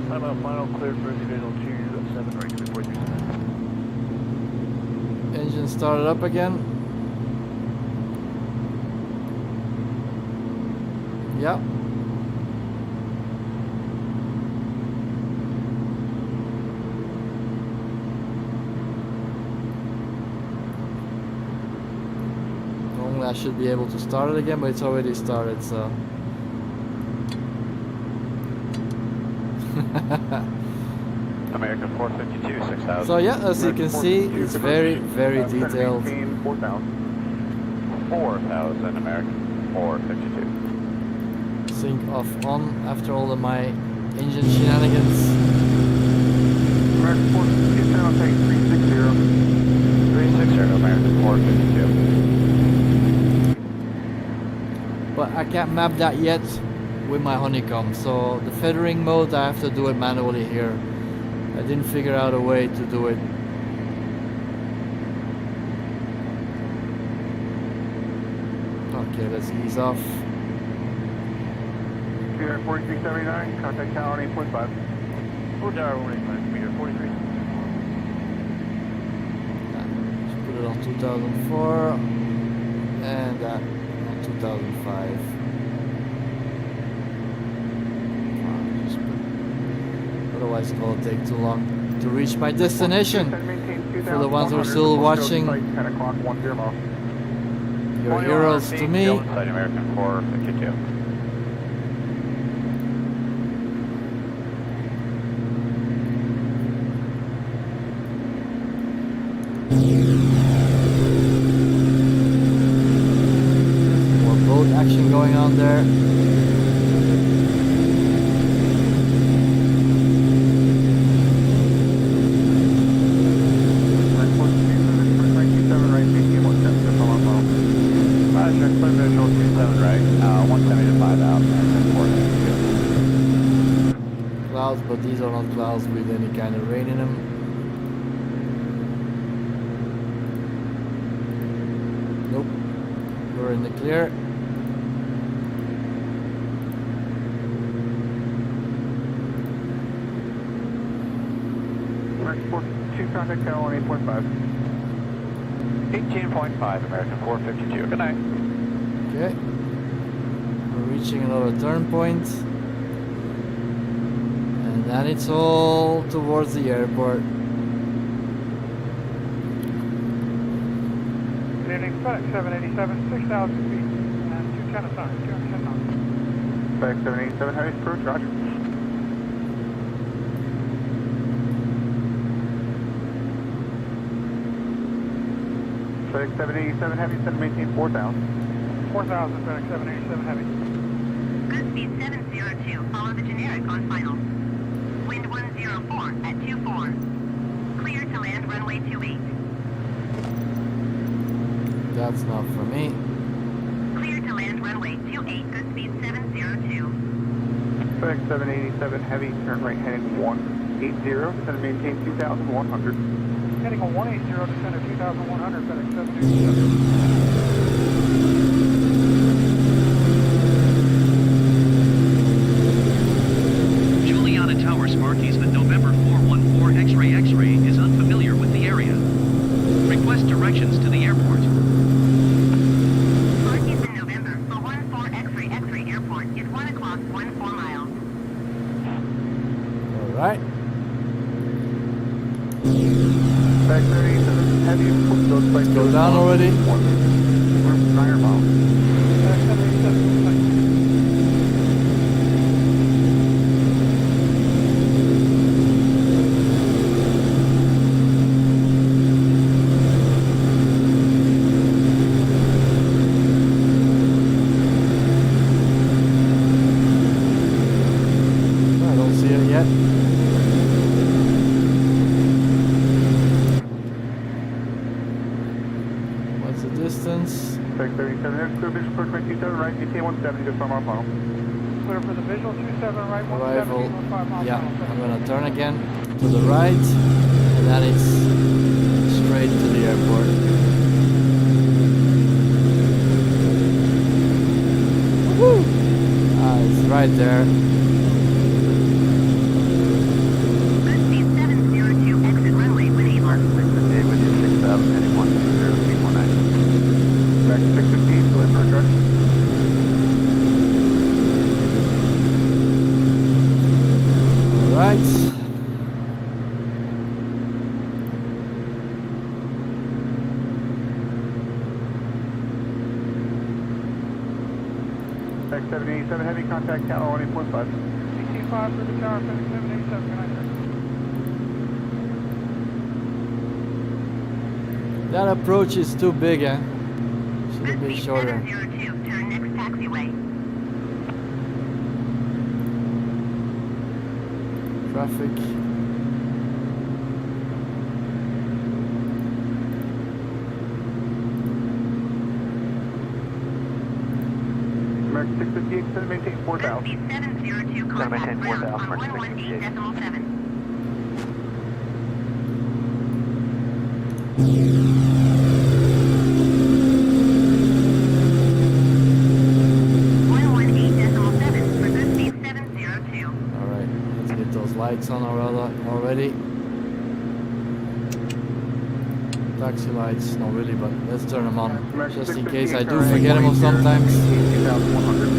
time out final, cleared for individual 27, right, 4379. Engine started up again. Yeah. Normally I should be able to start it again, but it's already started, so. American 452, 6,000. So yeah, as you can see, it's very detailed. 4,000, American 452. Sync off on after all of my engine shenanigans. American 452, I'll take 360. 360, American 452. But I can't map that yet with my honeycomb, so the feathering mode I have to do it manually here. I didn't figure out a way to do it. Okay, let's ease off. Sierra 4379, contact tower 8.5. 4 tower 185, meter 43. Just put it on 2004 and that on 2005. Otherwise it will take too long to reach my destination. For the ones who are still watching, 10 o'clock, 10 miles. you're heroes to me. Inside American 452. More boat action going on there. Clouds, but these are not clouds with any kind of rain in them. Nope, we're in the clear. Two contact tower 8.5. 18.5, American 452. Good night. Okay, we're reaching another turn point. And then it's all towards the airport. Good evening, FedEx 787, 6,000 feet, and 210 assigned, 210 knots. FedEx 787, heavy approach, roger. FedEx 787 heavy, set to maintain 4,000. 4,000, FedEx 787 heavy. Good speed 702, follow the generic on final. Wind 104 at 24. Clear to land runway 28. That's not for me. Clear to land runway 28, good speed 702. FedEx 787 heavy, turn right heading 180, set to maintain 2,100. Heading on 180, descend to 2,100, FedEx 787. Juliana Tower Spark Eastman November 414 X-ray X-ray is unfamiliar with the area. Request directions to the airport. Sparky's in November for 14 X-ray X-ray airport is 1 o'clock 14 miles. Alright. FedEx 787 heavy, Go down already. 9 miles. FedEx 787, thank you. Tech 77, there's clear visual approach 27 right, ETA 170, just 5 mile final. Clear for the visual, 27 right, 170, Arrival. 5 mile Yeah, final. I'm gonna turn again to the right, and then it's straight to the airport. Woohoo! It's right there. Speed 702, exit runway with Able. Hey, with you 6,000, heading 120, speed 19. Back to 615, clear for approach. Right. Tech 787, heavy contact tower 1.5. CT5 for the tower, 787, good night, sir. That approach is too big, eh? Should have been Speed shorter. 702, turn next taxiway. Traffic. American 658, send maintain 4,000. Speed 702, contact maintain ground 4,000, on American 118.7. Alright, let's get those lights on already. Taxi lights, not really, but let's turn them on. Just in case I do forget them sometimes. 2,100.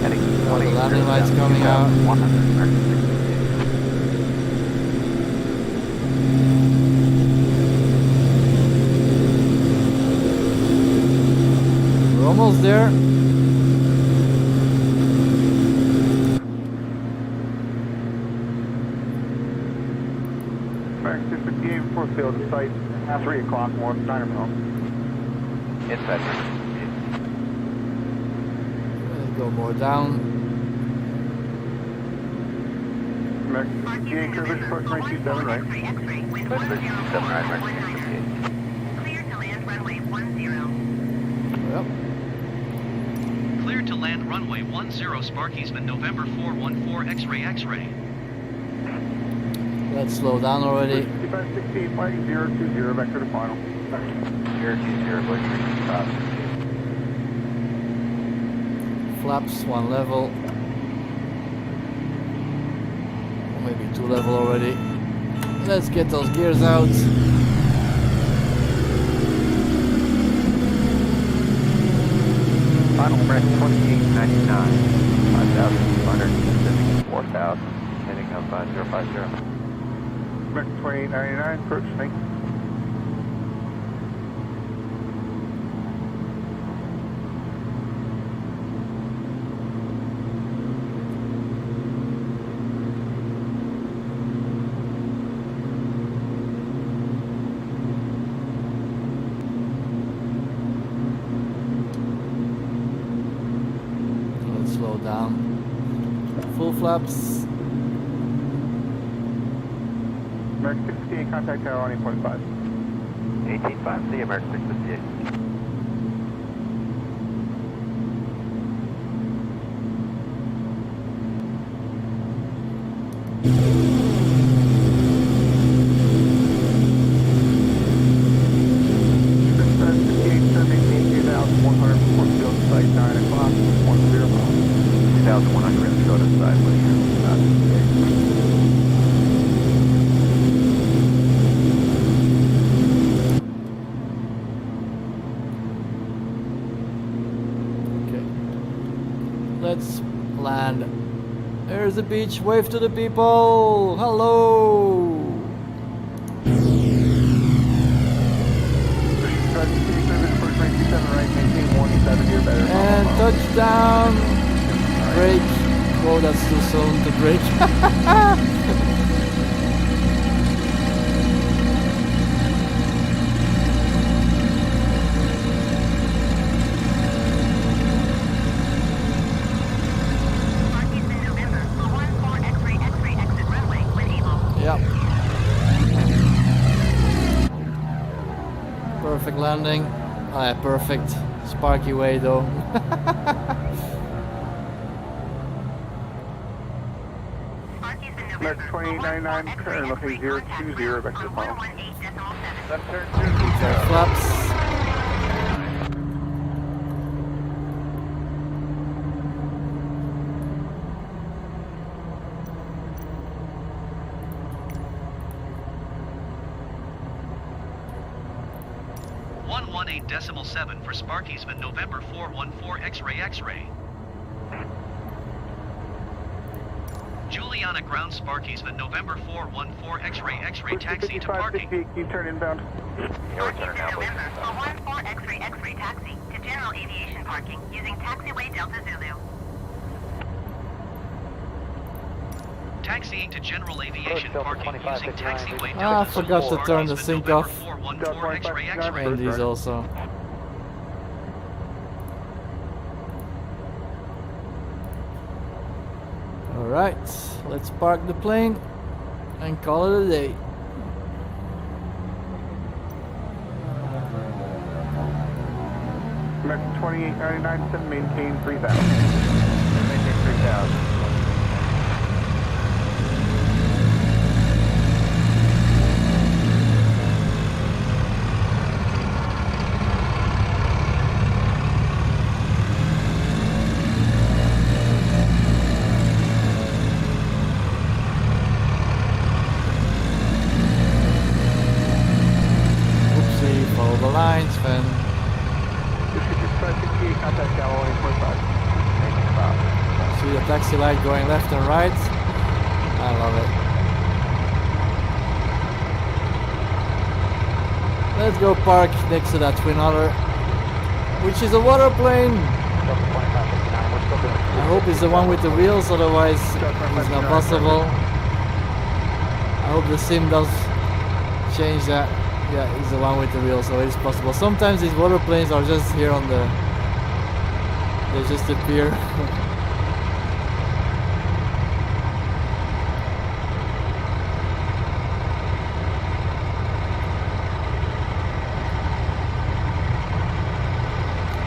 Heading Oh, the landing lights coming out. 100, American 658. We're almost there. American 658, report field to site 3 o'clock, 1 Niner Mill. Inside, Let's go more down. American 658, clear visual approach 927 right. X-ray, wind 7 right, American 1019. 658. Clear to land runway 10. Yep. Clear to land runway 10 Sparkeysman November 414 X-ray X-ray. Let's slow down already. 6568, flight 020, vector to final. 020, going 365. Flaps one level. Or maybe 2 level already. Let's get those gears out. Final break 2899. 5,200, descending 4,000, heading up 050. American 2899, approach me. Let's slow down. Full flaps. American 658, contact tower 1.5. 185C, American 658. Site 9 o'clock, 10. 2,100, go to side with you. Okay. Let's land. There's the beach. Wave to the people. Hello. And touchdown. Brake. Whoa, that's too soon to brake. Sparkeysman November 414 X-ray X-ray exit runway with Able. Yep. Perfect landing. Perfect. Sparky way though. Sparky's been Max November 2899, turn looking 020 back to the final. 118.7. Left turn Keeps our flaps. .7 for Sparkiesman November 414 X-ray X-ray. Juliana Ground Sparkiesman November 414 X-ray X-ray taxi to parking. 5558, you turn inbound. Sparky's been November 414 X-ray X-ray taxi to general aviation parking using taxiway Delta Zulu. Taxiing to general aviation parking using taxiway I Delta forgot to Zulu. turn the Sparkiesman sync November off. 414 X-ray X-ray. And these also. Alright, let's park the plane and call it a day. Max 2899, send maintain 3000. Maintain 3000. Oopsie, follow the lines, Sven. 5558, contact Galloway 45. See the taxi light going left and right. I love it. Let's go park next to that twin otter, which is a water plane. I hope it's the one with the wheels, otherwise it's not possible. I hope the sim does change that. Yeah, it's the one with the wheels, so it's possible. Sometimes these water planes are just here on the... They just appear.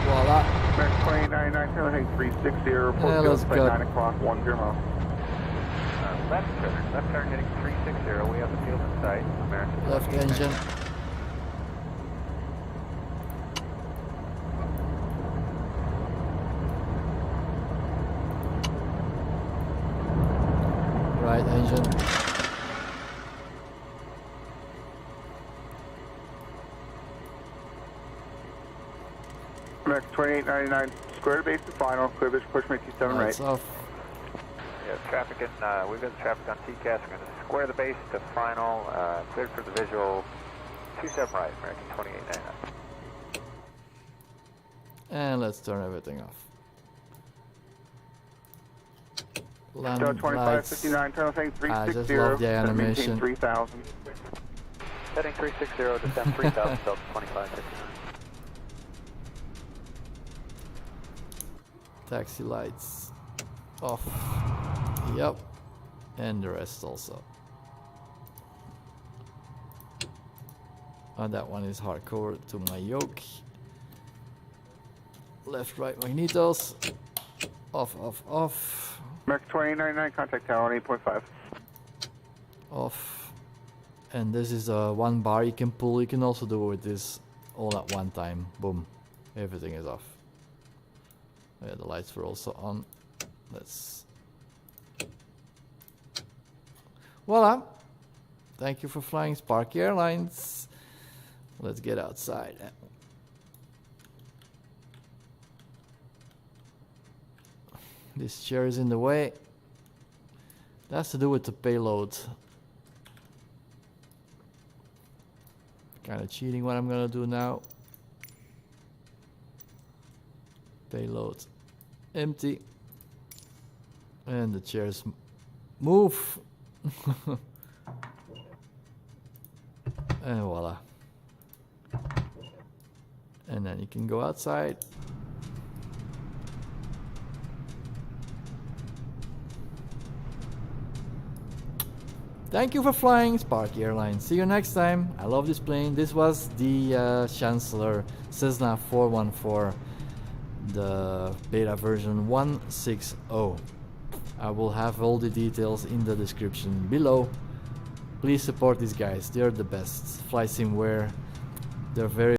Voila. Max 2899, turn looking 360, report Yeah, to let's us by go. 9 o'clock, 10 miles. Left turn heading 360. We have the field in sight. American Left engine. Right engine. Max 2899, square base to final, clear base push me 27 right. Lights off. Yeah, traffic in, we've got traffic on TCAS. We're going to square the base to final, cleared for the visual, 27 right, American 2899. And let's turn everything off. Land Delta lights. 2559, turn looking I just 360, love the send maintain animation. 3000. Heading 360, descend 3000, Delta 2559. Taxi lights off. Yep. And the rest also. Oh, that one is hardcore to my yoke. Left, right magnetos. Off, off, off. Max 2899, contact tower 8.5. Off. And this is one bar you can pull. You can also do it with this all at one time. Boom. Everything is off. Yeah, the lights were also on. Let's... Voila! Thank you for flying Sparky Airlines. Let's get outside. This chair is in the way. That's to do with the payload. Kind of cheating what I'm gonna do now. Payload empty. And the chairs move. And voila. And then you can go outside. Thank you for flying Sparky Airlines. See you next time. I love this plane. This was the Chancellor Cessna 414. the beta version 1.6.0. I will have all the details in the description below. Please support these guys, they're the best. Flysimware, they're very